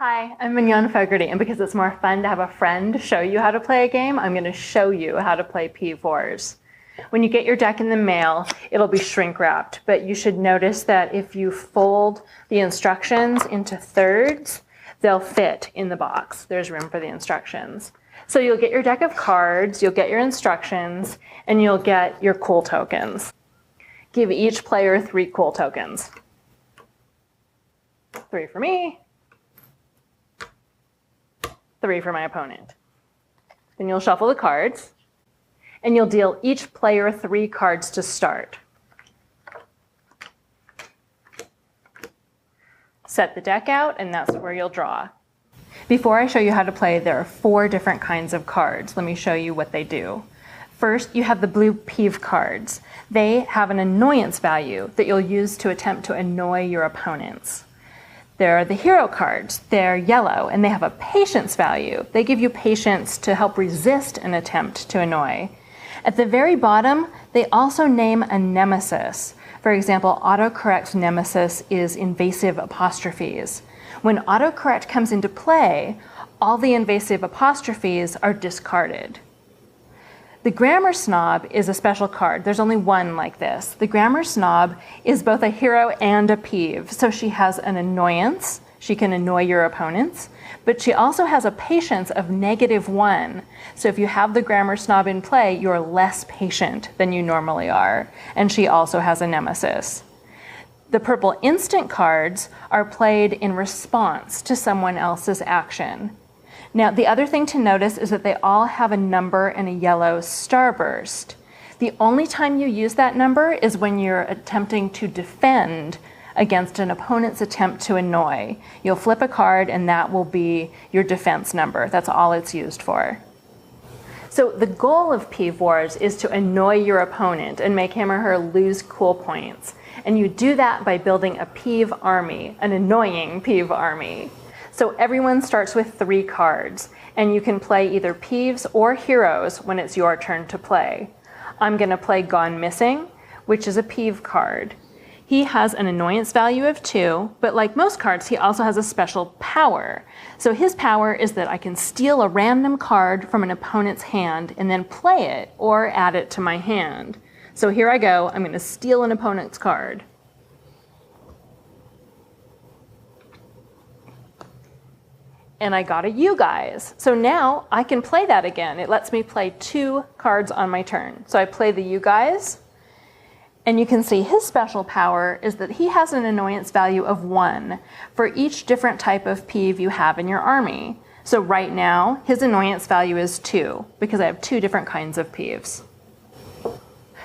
Hi, I'm Mignon Fogarty, and because it's more fun to have a friend show you how to play a game, I'm going to show you how to play Peeve Wars. When you get your deck in the mail, it'll be shrink wrapped, but you should notice that if you fold the instructions into thirds, they'll fit in the box. There's room for the instructions. So you'll get your deck of cards, you'll get your instructions, and you'll get your cool tokens. Give each player 3 cool tokens. 3 for me, 3 for my opponent. Then you'll shuffle the cards, and you'll deal each player 3 cards to start. Set the deck out, and that's where you'll draw. Before I show you how to play, there are 4 different kinds of cards. Let me show you what they do. First, you have the blue Peeve cards. They have an annoyance value that you'll use to attempt to annoy your opponents. There are the hero cards. They're yellow, and they have a patience value. They give you patience to help resist an attempt to annoy. At the very bottom, they also name a nemesis. For example, autocorrect nemesis is invasive apostrophes. When autocorrect comes into play, all the invasive apostrophes are discarded. The grammar snob is a special card. There's only one like this. The grammar snob is both a hero and a peeve. So she has an annoyance. She can annoy your opponents, but she also has a patience of -1. So if you have the grammar snob in play, you're less patient than you normally are. And she also has a nemesis. The purple instant cards are played in response to someone else's action. Now, the other thing to notice is that they all have a number and a yellow starburst. The only time you use that number is when you're attempting to defend against an opponent's attempt to annoy. You'll flip a card and that will be your defense number. That's all it's used for. So the goal of Peeve Wars is to annoy your opponent and make him or her lose cool points. And you do that by building a Peeve army, an annoying Peeve army. So everyone starts with 3 cards, and you can play either Peeves or heroes when it's your turn to play. I'm going to play Gone Missing, which is a Peeve card. He has an annoyance value of 2, but like most cards, he also has a special power. So his power is that I can steal a random card from an opponent's hand and then play it or add it to my hand. So here I go. I'm going to steal an opponent's card. And I got a you guys. So now I can play that again. It lets me play 2 cards on my turn. So I play the you guys, and you can see his special power is that he has an annoyance value of 1 for each different type of peeve you have in your army. So right now, his annoyance value is 2 because I have 2 different kinds of peeves.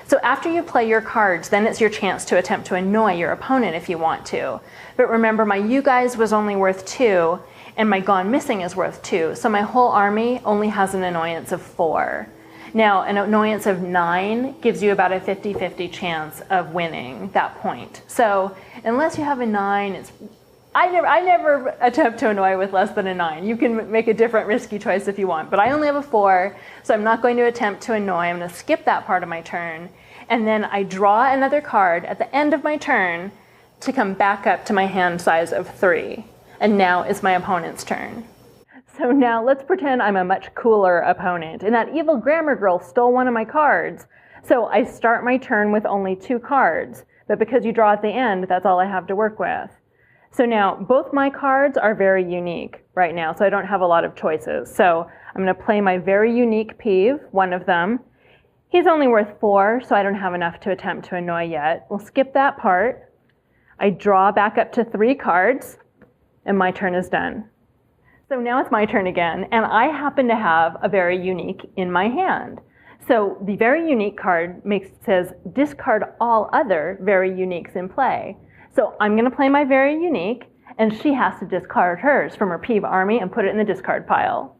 So after you play your cards, then it's your chance to attempt to annoy your opponent if you want to. But remember, my you guys was only worth 2, and my Gone Missing is worth 2. So my whole army only has an annoyance of 4. Now, an annoyance of 9 gives you about a 50-50 chance of winning that point. So unless you have a 9, I never attempt to annoy with less than a 9. You can make a different risky choice if you want, but I only have a 4, so I'm not going to attempt to annoy. I'm going to skip that part of my turn, and then I draw another card at the end of my turn to come back up to my hand size of 3. And now it's my opponent's turn. So now let's pretend I'm a much cooler opponent, and that evil grammar girl stole one of my cards. So I start my turn with only 2 cards, but because you draw at the end, that's all I have to work with. So now both my cards are very unique right now, so I don't have a lot of choices. So I'm going to play my very unique Peeve, one of them. He's only worth 4, so I don't have enough to attempt to annoy yet. We'll skip that part. I draw back up to 3 cards, and my turn is done. So now it's my turn again, and I happen to have a very unique in my hand. So the very unique card says discard all other very uniques in play. So I'm going to play my very unique, and she has to discard hers from her Peeve army and put it in the discard pile.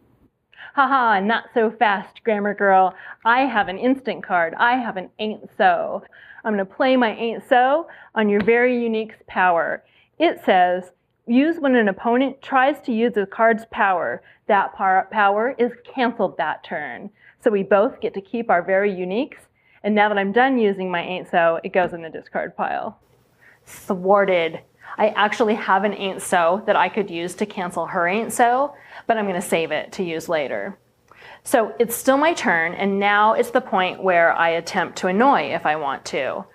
Haha, not so fast, grammar girl. I have an instant card. I have an ain't so. I'm going to play my ain't so on your very unique's power. It says, use when an opponent tries to use a card's power. That power is canceled that turn. So we both get to keep our very uniques. And now that I'm done using my ain't so, it goes in the discard pile. Thwarted. I actually have an ain't so that I could use to cancel her ain't so, but I'm going to save it to use later. So it's still my turn, and now it's the point where I attempt to annoy if I want to.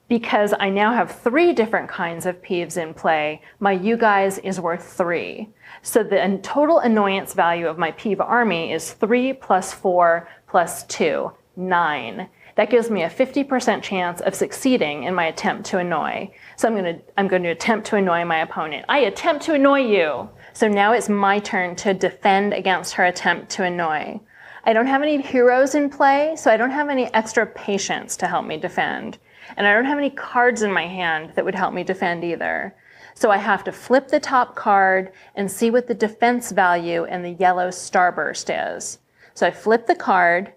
Because I now have 3 different kinds of peeves in play, my you guys is worth 3. So the total annoyance value of my peeve army is 3 plus 4 plus 2, 9. That gives me a 50% chance of succeeding in my attempt to annoy. So I'm going to attempt to annoy my opponent. I attempt to annoy you. So now it's my turn to defend against her attempt to annoy. I don't have any heroes in play, so I don't have any extra patience to help me defend. And I don't have any cards in my hand that would help me defend either. So I have to flip the top card and see what the defense value in the yellow starburst is. So I flip the card,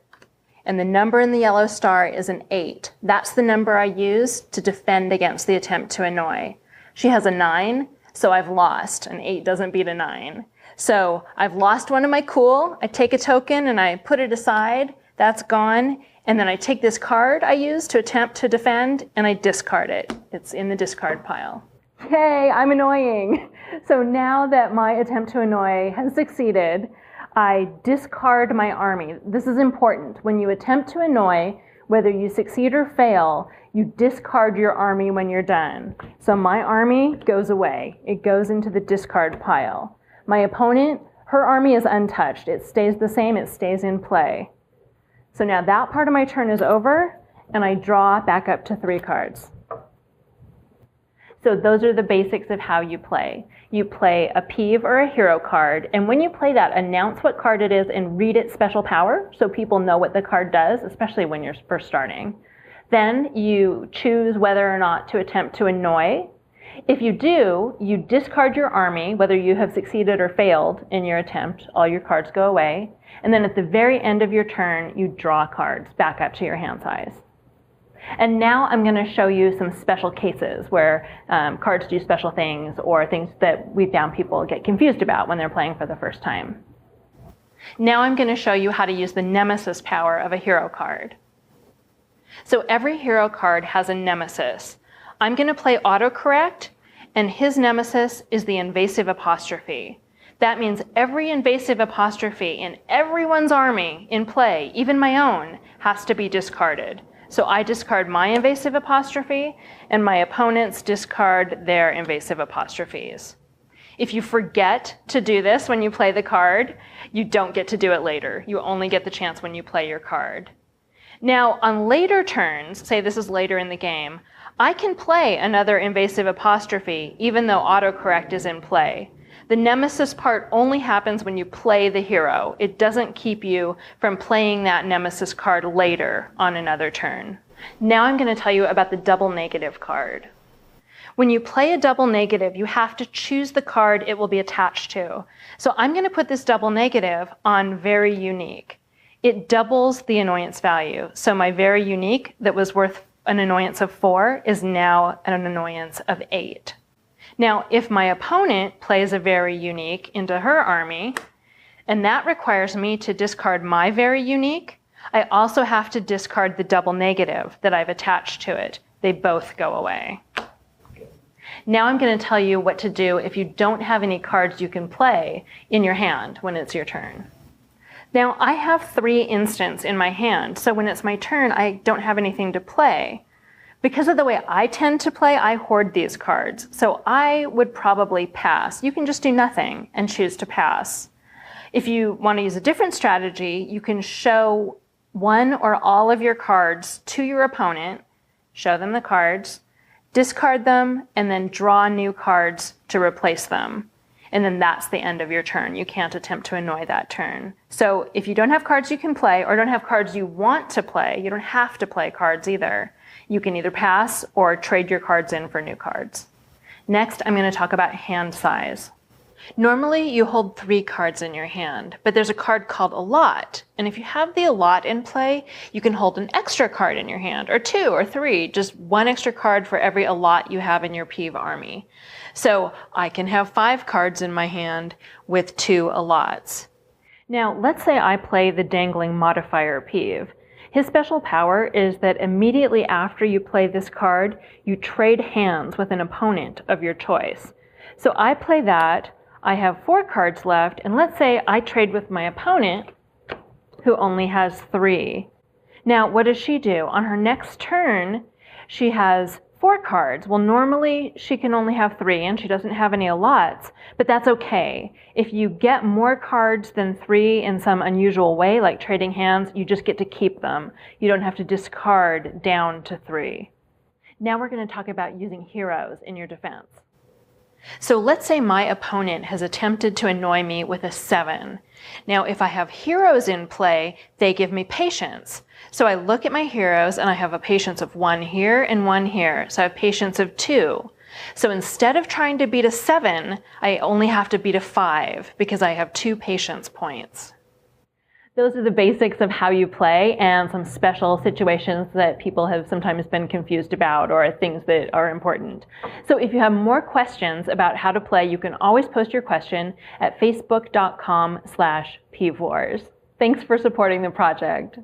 and the number in the yellow star is an 8. That's the number I use to defend against the attempt to annoy. She has a 9, so I've lost. An 8 doesn't beat a 9. So I've lost one of my cool. I take a token and I put it aside. That's gone. And then I take this card I used to attempt to defend and I discard it. It's in the discard pile. Yay, I'm annoying. So now that my attempt to annoy has succeeded, I discard my army. This is important. When you attempt to annoy, whether you succeed or fail, you discard your army when you're done. So my army goes away. It goes into the discard pile. My opponent, her army is untouched. It stays the same. It stays in play. So now that part of my turn is over, and I draw back up to 3 cards. So those are the basics of how you play. You play a peeve or a hero card, and when you play that, announce what card it is and read its special power so people know what the card does, especially when you're first starting. Then you choose whether or not to attempt to annoy. If you do, you discard your army, whether you have succeeded or failed in your attempt. All your cards go away. And then at the very end of your turn, you draw cards back up to your hand size. And now I'm going to show you some special cases where cards do special things or things that we found people get confused about when they're playing for the first time. Now I'm going to show you how to use the nemesis power of a hero card. So every hero card has a nemesis. I'm going to play autocorrect, and his nemesis is the invasive apostrophe. That means every invasive apostrophe in everyone's army in play, even my own, has to be discarded. So I discard my invasive apostrophe, and my opponents discard their invasive apostrophes. If you forget to do this when you play the card, you don't get to do it later. You only get the chance when you play your card. Now, on later turns, say this is later in the game, I can play another invasive apostrophe even though autocorrect is in play. The nemesis part only happens when you play the hero. It doesn't keep you from playing that nemesis card later on another turn. Now I'm going to tell you about the double negative card. When you play a double negative, you have to choose the card it will be attached to. So I'm going to put this double negative on very unique. It doubles the annoyance value. So my very unique that was worth an annoyance of 4 is now an annoyance of 8. Now, if my opponent plays a very unique into her army, and that requires me to discard my very unique, I also have to discard the double negative that I've attached to it. They both go away. Now I'm going to tell you what to do if you don't have any cards you can play in your hand when it's your turn. Now, I have 3 instants in my hand, so when it's my turn, I don't have anything to play. Because of the way I tend to play, I hoard these cards, so I would probably pass. You can just do nothing and choose to pass. If you want to use a different strategy, you can show one or all of your cards to your opponent, show them the cards, discard them, and then draw new cards to replace them. And then that's the end of your turn. You can't attempt to annoy that turn. So if you don't have cards you can play or don't have cards you want to play, you don't have to play cards either. You can either pass or trade your cards in for new cards. Next, I'm going to talk about hand size. Normally, you hold 3 cards in your hand, but there's a card called allot. And if you have the allot in play, you can hold an extra card in your hand, or 2 or 3, just 1 extra card for every allot you have in your peeve army. So I can have 5 cards in my hand with 2 allots. Now, let's say I play the dangling modifier peeve. His special power is that immediately after you play this card, you trade hands with an opponent of your choice. So I play that, I have 4 cards left, and let's say I trade with my opponent, who only has 3. Now, what does she do? On her next turn, she has 4 cards. Well, normally she can only have 3 and she doesn't have any allots, but that's okay. If you get more cards than 3 in some unusual way, like trading hands, you just get to keep them. You don't have to discard down to 3. Now we're going to talk about using heroes in your defense. So let's say my opponent has attempted to annoy me with a 7. Now, if I have heroes in play, they give me patience. So I look at my heroes and I have a patience of 1 here and 1 here. So I have patience of 2. So instead of trying to beat a 7, I only have to beat a 5 because I have 2 patience points. Those are the basics of how you play and some special situations that people have sometimes been confused about or things that are important. So if you have more questions about how to play, you can always post your question at facebook.com/peevewars. Thanks for supporting the project.